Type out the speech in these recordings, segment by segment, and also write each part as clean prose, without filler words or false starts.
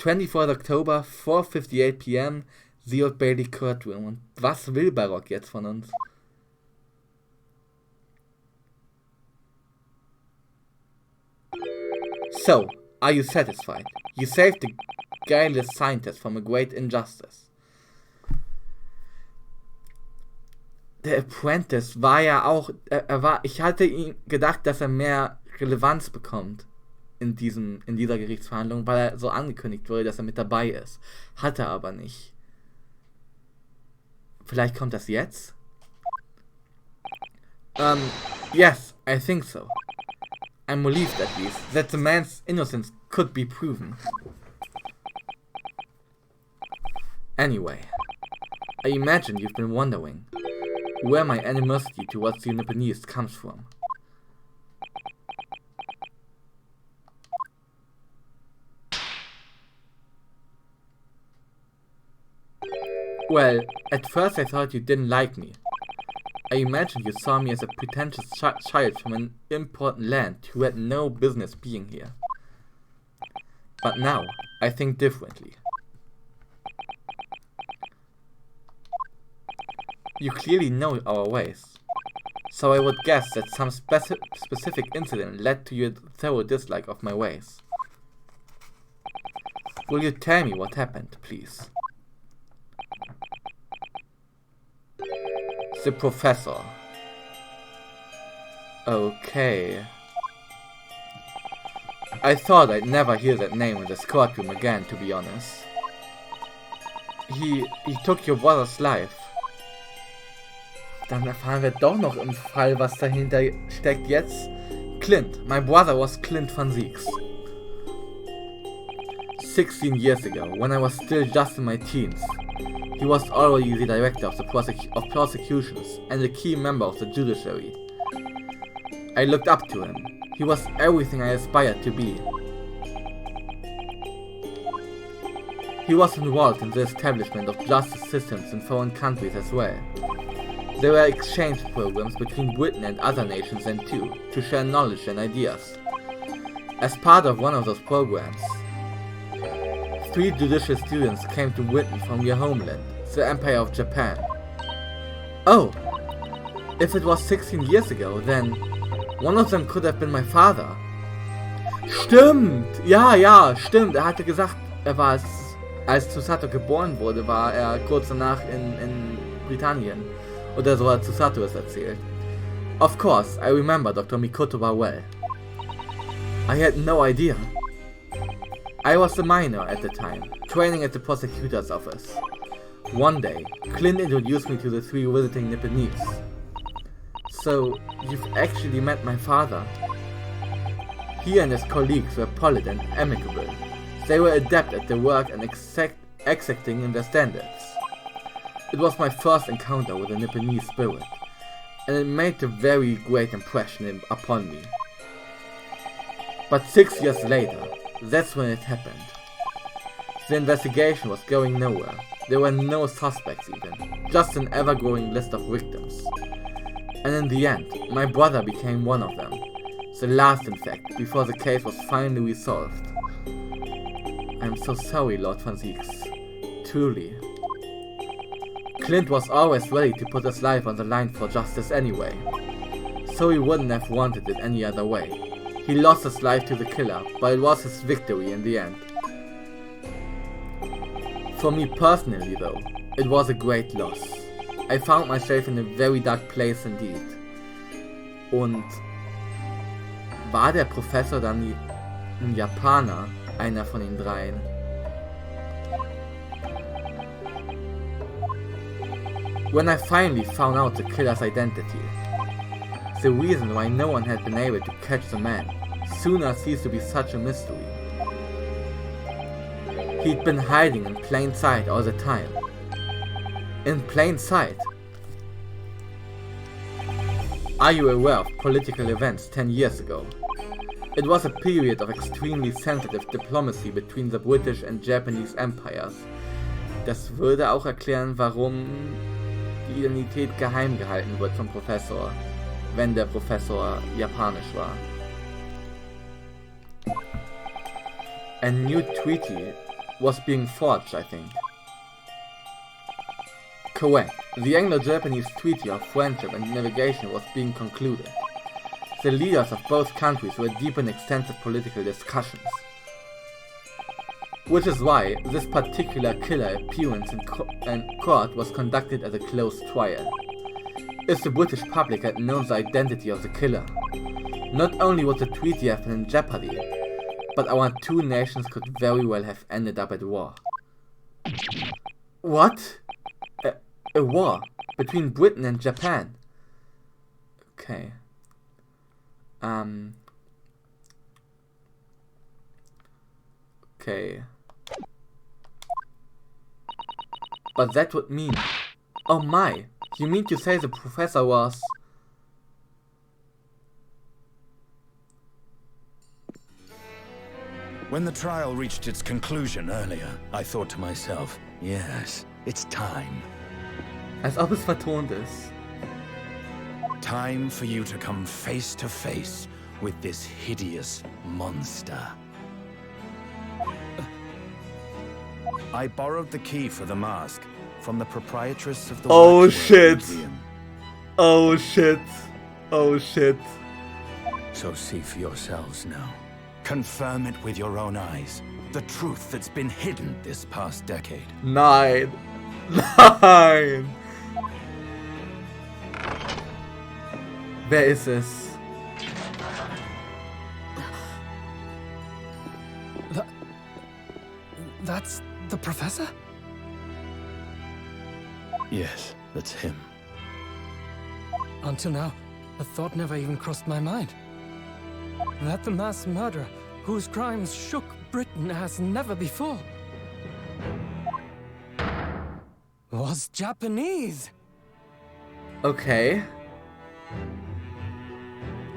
24th October, 4:58 p.m., The Old Bailey Courtroom. Und was will Barock jetzt von uns? So, are you satisfied? You saved the guileless scientist from a great injustice. Der Apprentice war ja auch, ich hatte ihm gedacht, dass er mehr Relevanz bekommt in dieser Gerichtsverhandlung, weil er so angekündigt wurde, dass er mit dabei ist. Hat er aber nicht. Vielleicht kommt das jetzt? Yes, I think so. I'm relieved at least that the man's innocence could be proven. Anyway, I imagine you've been wondering where my animosity towards the Nipponese comes from. Well, at first I thought you didn't like me. I imagined you saw me as a pretentious child from an important land who had no business being here. But now, I think differently. You clearly know our ways, so I would guess that some specific incident led to your thorough dislike of my ways. Will you tell me what happened, please? The Professor. Okay. I thought I'd never hear that name in this courtroom again, to be honest. He took your brother's life. Dann erfahren wir doch noch im Fall, was dahinter steckt jetzt. Clint. My brother was Clint van Zieks. 16 years ago, when I was still just in my teens, he was already the director of prosecutions and a key member of the judiciary. I looked up to him. He was everything I aspired to be. He was involved in the establishment of justice systems in foreign countries as well. There were exchange programs between Britain and other nations then too, to share knowledge and ideas. As part of one of those programs, 3 judicial students came to Britain from your homeland, the Empire of Japan. Oh! If it was 16 years ago, then one of them could have been my father. Stimmt! Ja, stimmt. Er hatte gesagt, er war als Tsusato geboren wurde, war er kurz danach in Britannien. Oder so hat Tsusato es erzählt. Of course, I remember Dr. Mikotoba well. I had no idea. I was a minor at the time, training at the prosecutor's office. One day, Clint introduced me to the 3 visiting Nipponese. So, you've actually met my father? He and his colleagues were polite and amicable. They were adept at their work and exacting in their standards. It was my first encounter with the Nipponese spirit, and it made a very great impression upon me. But 6 years later, that's when it happened. The investigation was going nowhere. There were no suspects even, just an ever-growing list of victims. And in the end, my brother became one of them. The last, in fact, before the case was finally resolved. I'm so sorry, Lord van Zieks. Truly. Clint was always ready to put his life on the line for justice anyway, so he wouldn't have wanted it any other way. He lost his life to the killer, but it was his victory in the end. For me personally though, it was a great loss. I found myself in a very dark place indeed. Und war der Professor dann ein Japaner, einer von den dreien? When I finally found out the killer's identity, the reason why no one had been able to catch the man sooner ceased to be such a mystery. He'd been hiding in plain sight all the time. In plain sight? Are you aware of political events 10 years ago? It was a period of extremely sensitive diplomacy between the British and Japanese empires. Das würde auch erklären, warum die Identität geheim gehalten wird vom Professor, wenn der Professor japanisch war. A new treaty was being forged, I think. Correct. The Anglo-Japanese Treaty of Friendship and Navigation was being concluded. The leaders of both countries were deep in extensive political discussions. Which is why this particular killer appearance in court was conducted as a closed trial. If the British public had known the identity of the killer, not only would the treaty have been in jeopardy, but our two nations could very well have ended up at war. What? A war between Britain and Japan? Okay. Okay. But that would mean... Oh my! You mean to say the professor was... When the trial reached its conclusion earlier, I thought to myself, yes, it's time. Als ob es vertont ist. Time for you to come face to face with this hideous monster. I borrowed the key for the mask from the proprietress of the Oh Waxwork shit! Museum. Oh shit! Oh shit! So see for yourselves now. Confirm it with your own eyes. The truth that's been hidden this past decade. Nein! Nein! Wer ist es? That's the professor? Yes, that's him. Until now, the thought never even crossed my mind. That the mass murderer, whose crimes shook Britain as never before, was Japanese. Okay.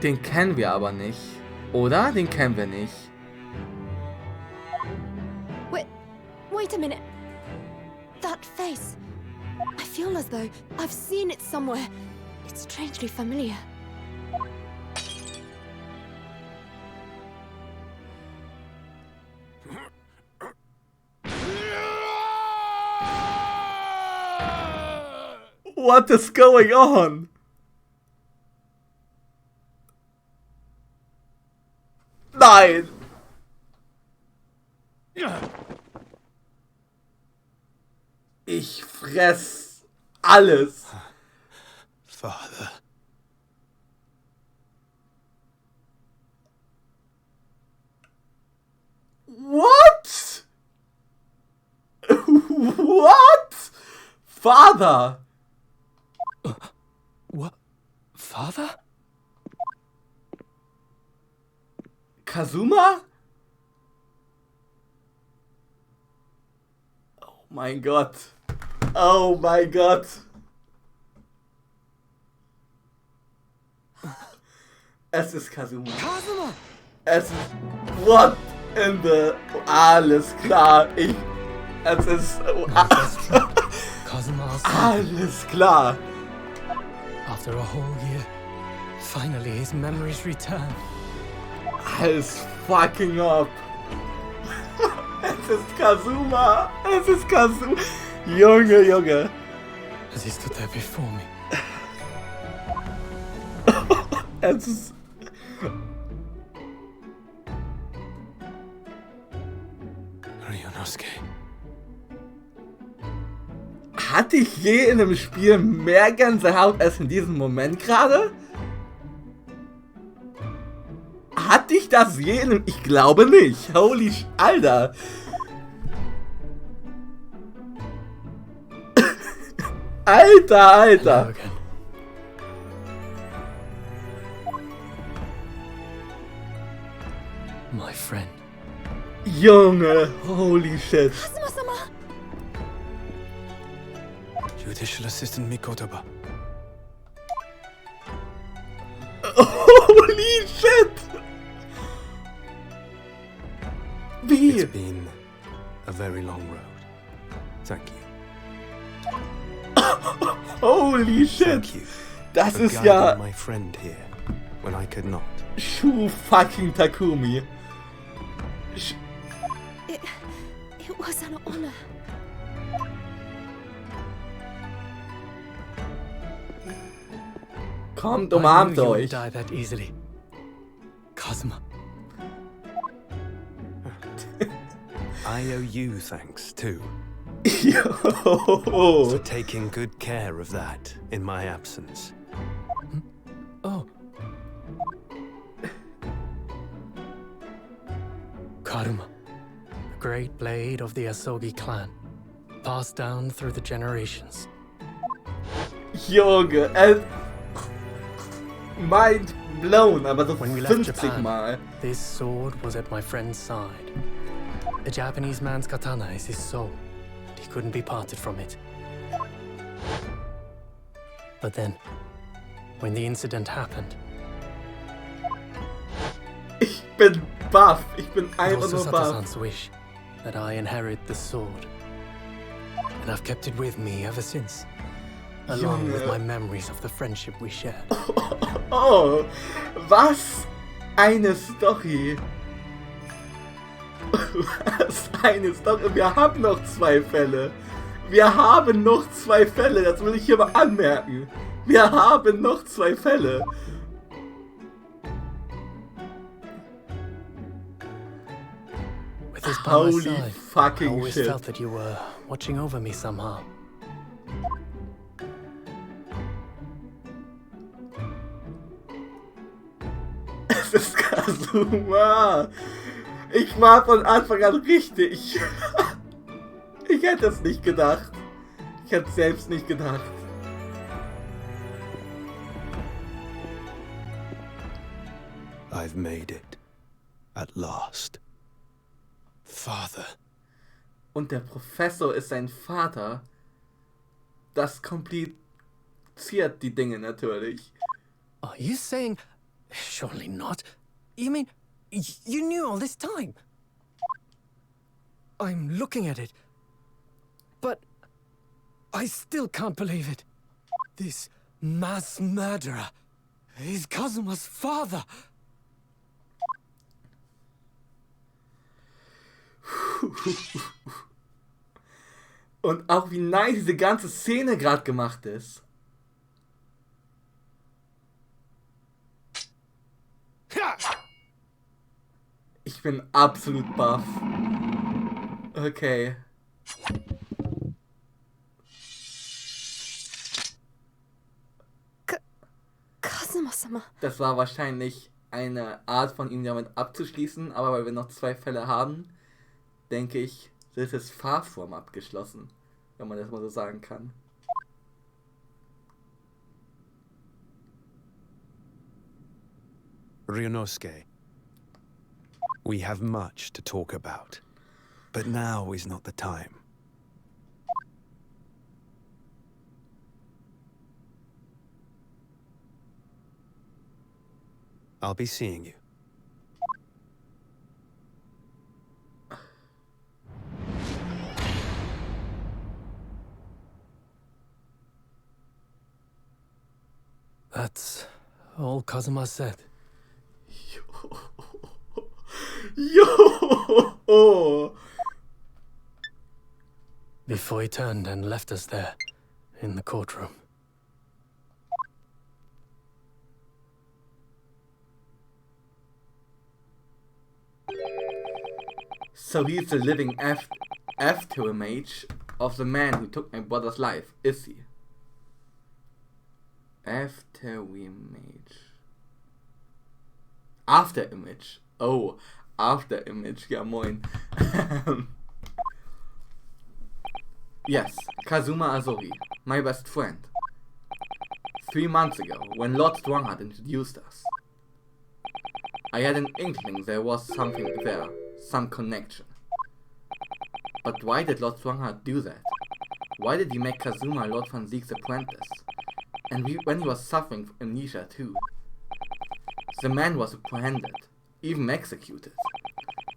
Den kennen wir aber nicht. Oder? Den kennen wir nicht. Wait a minute. That face. I feel as though I've seen it somewhere. It's strangely familiar. What is going on? Nein! Ich fress alles. Father. What? What? Father? What? Father? Kazuma? Oh mein Gott. Oh mein Gott. Es ist Kazuma. Kazuma! Es ist... What in the... Alles klar. Es ist... Kazuma's Alles klar. After a whole year, finally his memories return. Alles fucking up. Es ist Kazuma. Es ist Kazuma. Junge, Junge. As he stood there before me. Es ist... Ryunosuke. Hatte ich je in einem Spiel mehr Gänsehaut als in diesem Moment gerade? Hatte ich das je in einem... Ich glaube nicht. Holy Alter. Alter, Alter. Hello again. My friend. Junge, holy shit. Kazuma-sama! Judicial Assistant Mikotoba. Holy shit. Wie? It's been a very long road. Thank you. Holy shit. Thank you Das for ist guiding ja... my friend here when I could not. Shu fucking Takumi. It was an honor. Kommt, I umarmt knew you wouldn't euch. die that easily. Kazuma. I owe you thanks, too, Yo. for taking good care of that in my absence. Oh. Karuma. The great blade of the Asogi clan. Passed down through the generations. Junge, mind blown, aber so When we left 50 Japan, Mal. this sword was at my friend's side. A Japanese man's katana is his soul, and he couldn't be parted from it. But then, when the incident happened, Ich bin baff. Ich bin it einfach was nur baff. Sasata-san's wish that I inherit the sword. And I've kept it with me ever since, along with Junge. my memories of the friendship we shared. Oh, was eine Story. Was eine Story. Wir haben noch 2 Fälle. Wir haben noch 2 Fälle. Das will ich hier mal anmerken. Wir haben noch 2 Fälle. With this by my Holy side, I fucking always shit. felt that you were watching over me somehow. Es ist Kazuma. Ich war von Anfang an richtig. Ich hätte es nicht gedacht. Ich hätte es selbst nicht gedacht. I've made it. At last. Father. Und der Professor ist sein Vater. Das kompliziert die Dinge natürlich. Are you saying... Surely not. You mean, you knew all this time? I'm looking at it. But... I still can't believe it. This mass murderer is Kazuma's father. Und auch wie nice diese ganze Szene gerade gemacht ist. Ich bin absolut baff. Okay. Kazuma-sama. Das war wahrscheinlich eine Art von ihm damit abzuschließen, aber weil wir noch 2 Fälle haben, denke ich, das ist Fahrform abgeschlossen, wenn man das mal so sagen kann. Ryunosuke, we have much to talk about, but now is not the time. I'll be seeing you. That's all Kazuma said. Yo! Before he turned and left us there, in the courtroom. So he's the living after image of the man who took my brother's life, is he? After image. After image. Oh, after image. Ja, moin. Yes, Kazuma Azori, my best friend. 3 months ago, when Lord Strongheart introduced us, I had an inkling there was something there, some connection. But why did Lord Strongheart do that? Why did he make Kazuma Lord Van Ziek's apprentice? And when he was suffering from amnesia too. The man was apprehended, even executed.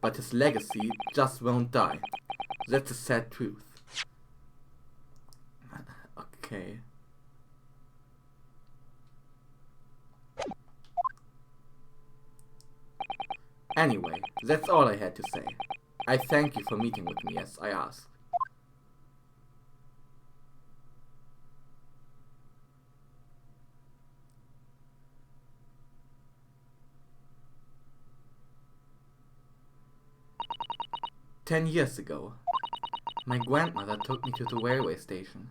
But his legacy just won't die. That's the sad truth. Okay. Anyway, that's all I had to say. I thank you for meeting with me as I asked. "10 years ago, my grandmother took me to the railway station.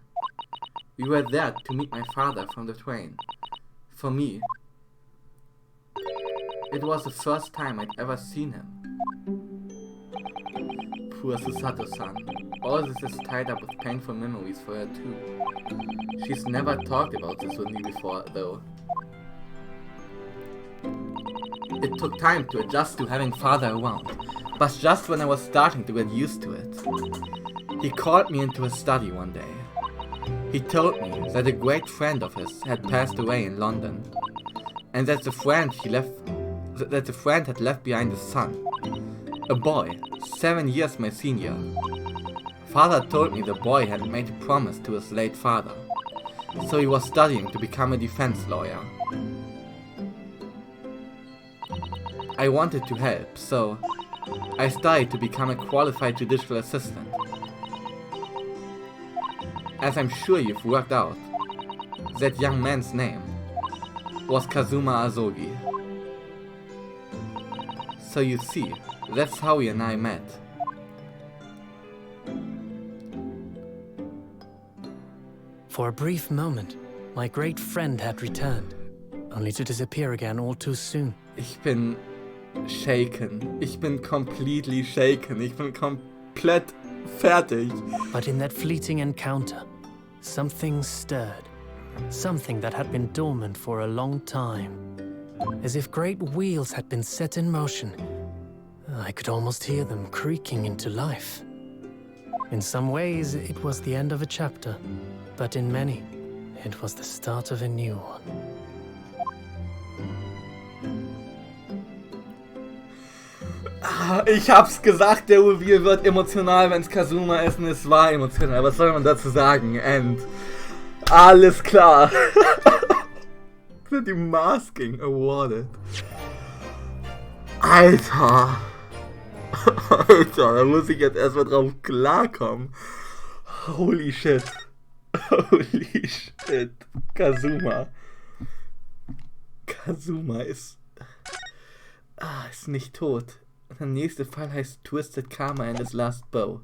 We were there to meet my father from the train. For me, it was the first time I'd ever seen him. Poor Susato-san. All this is tied up with painful memories for her too. She's never talked about this with me before, though. It took time to adjust to having father around, but just when I was starting to get used to it, he called me into his study one day. He told me that a great friend of his had passed away in London, and that the friend had left behind a son, a boy, 7 years my senior. Father told me the boy had made a promise to his late father, so he was studying to become a defense lawyer. I wanted to help, so I studied to become a qualified judicial assistant. As I'm sure you've worked out, that young man's name was Kazuma Azogi. So you see, that's how he and I met." For a brief moment, my great friend had returned, only to disappear again all too soon. Ich bin shaken. Ich bin completely shaken. Ich bin komplett fertig. But in that fleeting encounter, something stirred. Something that had been dormant for a long time. As if great wheels had been set in motion. I could almost hear them creaking into life. In some ways, it was the end of a chapter, but in many, it was the start of a new one. Ich hab's gesagt, der Reveal wird emotional, wenn's Kazuma ist, und es war emotional. Was soll man dazu sagen? And alles klar. Wird die Masking awarded. Alter. Alter, da muss ich jetzt erstmal drauf klarkommen. Holy shit. Holy shit. Kazuma. Kazuma ist nicht tot. Der nächste Fall heißt Twisted Karma and His Last Bow.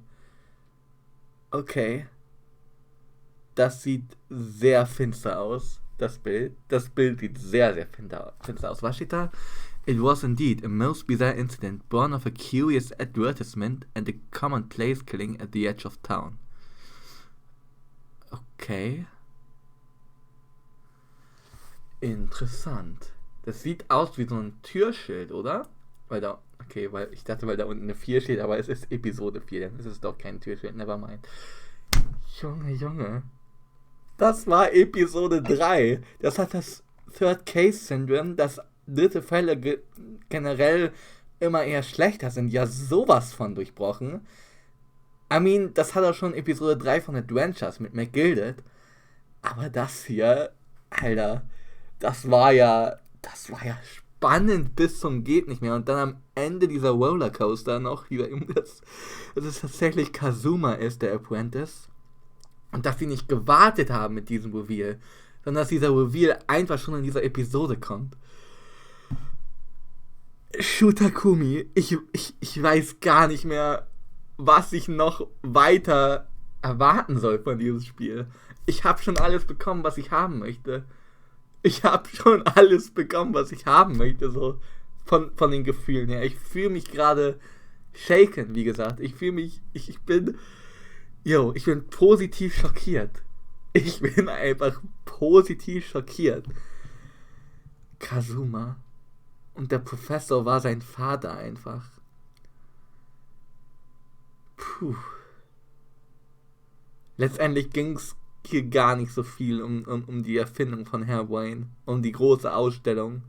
Okay. Das sieht sehr finster aus, das Bild. Das Bild sieht sehr, sehr finster aus. Was steht da? It was indeed a most bizarre incident born of a curious advertisement and a commonplace killing at the edge of town. Okay. Interessant. Das sieht aus wie so ein Türschild, oder? Weil ich dachte, weil da unten eine 4 steht, aber es ist Episode 4, dann ist es doch kein Türschild, nevermind. Junge. Das war Episode 3. Das hat das Third Case Syndrome, dass dritte Fälle generell immer eher schlechter sind, ja sowas von durchbrochen. I mean, das hat auch schon Episode 3 von Adventures mit McGilded. Aber das hier, Alter, das war ja spannend bis zum geht nicht mehr. Und dann am Ende dieser Rollercoaster noch, dass es tatsächlich Kazuma ist, der Apprentice. Und dass sie nicht gewartet haben mit diesem Reveal, sondern dass dieser Reveal einfach schon in dieser Episode kommt. Shutakumi, ich weiß gar nicht mehr, was ich noch weiter erwarten soll von diesem Spiel. Ich habe schon alles bekommen, was ich haben möchte. So von den Gefühlen her. Ich fühle mich gerade shaken, wie gesagt. Ich bin positiv schockiert. Ich bin einfach positiv schockiert. Kazuma. Und der Professor war sein Vater einfach. Puh. Letztendlich ging es hier gar nicht so viel um die Erfindung von Herr Wayne, um die große Ausstellung.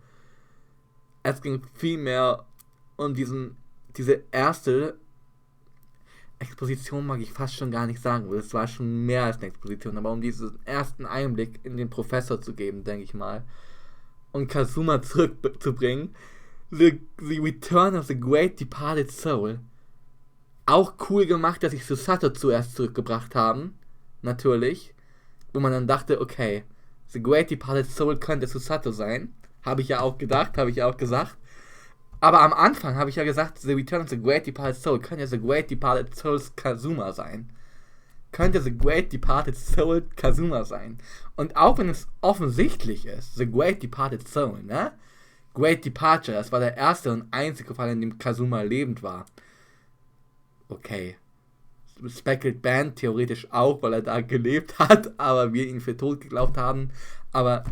Es ging vielmehr um diese erste Exposition, mag ich fast schon gar nicht sagen, weil es war schon mehr als eine Exposition, aber um diesen ersten Einblick in den Professor zu geben, denke ich mal. Und Kazuma zurückzubringen. The Return of the Great Departed Soul. Auch cool gemacht, dass sie Susato zuerst zurückgebracht haben. Natürlich. Wo man dann dachte, okay, The Great Departed Soul könnte Susato sein. Habe ich ja auch gedacht, habe ich ja auch gesagt. Aber am Anfang habe ich ja gesagt, The Return of the Great Departed Soul könnte ja The Great Departed Soul's Kazuma sein. Könnte The Great Departed Soul Kazuma sein. Und auch wenn es offensichtlich ist, The Great Departed Soul, ne? Great Departure, das war der erste und einzige Fall, in dem Kazuma lebend war. Okay. Speckled Band theoretisch auch, weil er da gelebt hat, aber wir ihn für tot geglaubt haben. Aber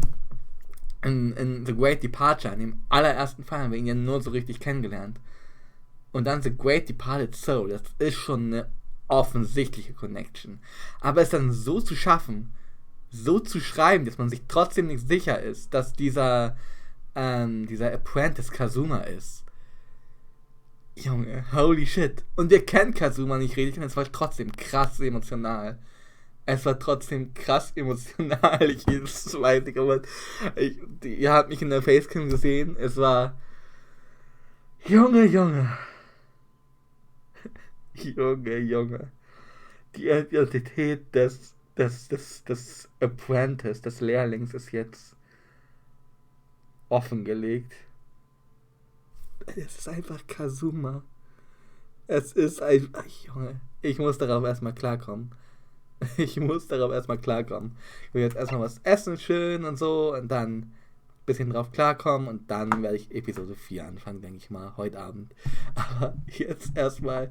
in The Great Departure, in dem allerersten Fall, haben wir ihn ja nur so richtig kennengelernt. Und dann The Great Departed Soul, das ist schon eine offensichtliche Connection. Aber es dann so zu schaffen, so zu schreiben, dass man sich trotzdem nicht sicher ist, dass dieser Apprentice Kazuma ist. Junge, holy shit. Und wir kennen Kazuma nicht richtig und es war trotzdem krass emotional. Es war trotzdem krass emotional. Ich weiß nicht, aber ihr habt mich in der Facecam gesehen. Es war... Junge. Junge. Die Identität des Apprentice, des Lehrlings ist jetzt offengelegt. Es ist einfach Kazuma. Es ist einfach... Junge, ich muss darauf erstmal klarkommen. Ich will jetzt erstmal was essen schön und so und dann ein bisschen drauf klarkommen und dann werde ich Episode 4 anfangen, denke ich mal, heute Abend. Aber jetzt erstmal...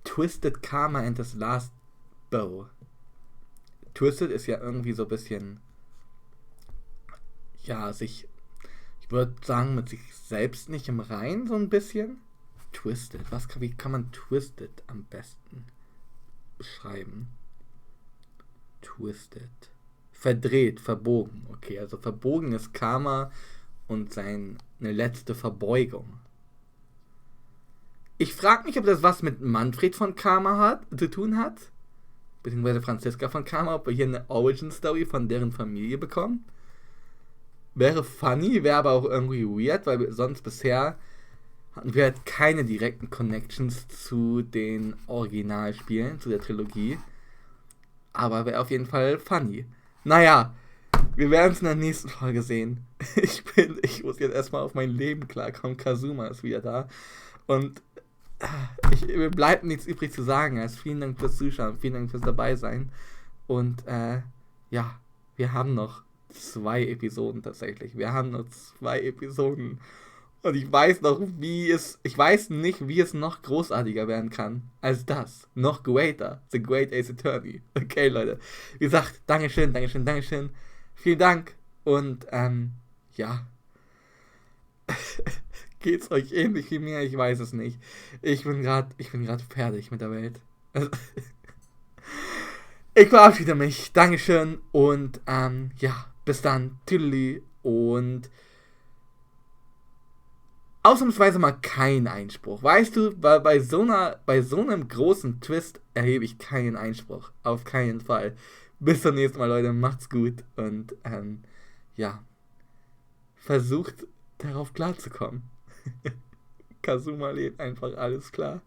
Twisted Karma and his Last Bow. Twisted ist ja irgendwie so ein bisschen... Ja, ich würde sagen, mit sich selbst nicht im Reinen, so ein bisschen. Twisted, wie kann man Twisted am besten beschreiben? Twisted. Verdreht, verbogen. Okay, also verbogenes Karma und eine letzte Verbeugung. Ich frage mich, ob das was mit Manfred von Karma zu tun hat. Beziehungsweise Franziska von Karma, ob wir hier eine Origin-Story von deren Familie bekommen. Wäre funny, wäre aber auch irgendwie weird, weil wir sonst bisher hatten wir halt keine direkten Connections zu den Originalspielen, zu der Trilogie. Aber wäre auf jeden Fall funny. Naja, wir werden es in der nächsten Folge sehen. Ich muss jetzt erstmal auf mein Leben klarkommen. Kazuma ist wieder da. Und mir bleibt nichts übrig zu sagen. Also vielen Dank fürs Zuschauen, vielen Dank fürs dabei sein. Und ja, wir haben noch 2 Episoden tatsächlich. Und ich weiß nicht, wie es noch großartiger werden kann als das. Noch greater. The Great Ace Attorney. Okay, Leute. Wie gesagt, Dankeschön. Vielen Dank. Und, ja. Geht's euch ähnlich wie mir? Ich weiß es nicht. Ich bin gerade fertig mit der Welt. Ich verabschiede mich. Dankeschön. Und, ja. Bis dann, Tüdeli, und ausnahmsweise mal kein Einspruch. Weißt du, weil bei so einem großen Twist erhebe ich keinen Einspruch. Auf keinen Fall. Bis zum nächsten Mal, Leute. Macht's gut. Und, ja. Versucht, darauf klarzukommen. Kazuma lebt einfach, alles klar.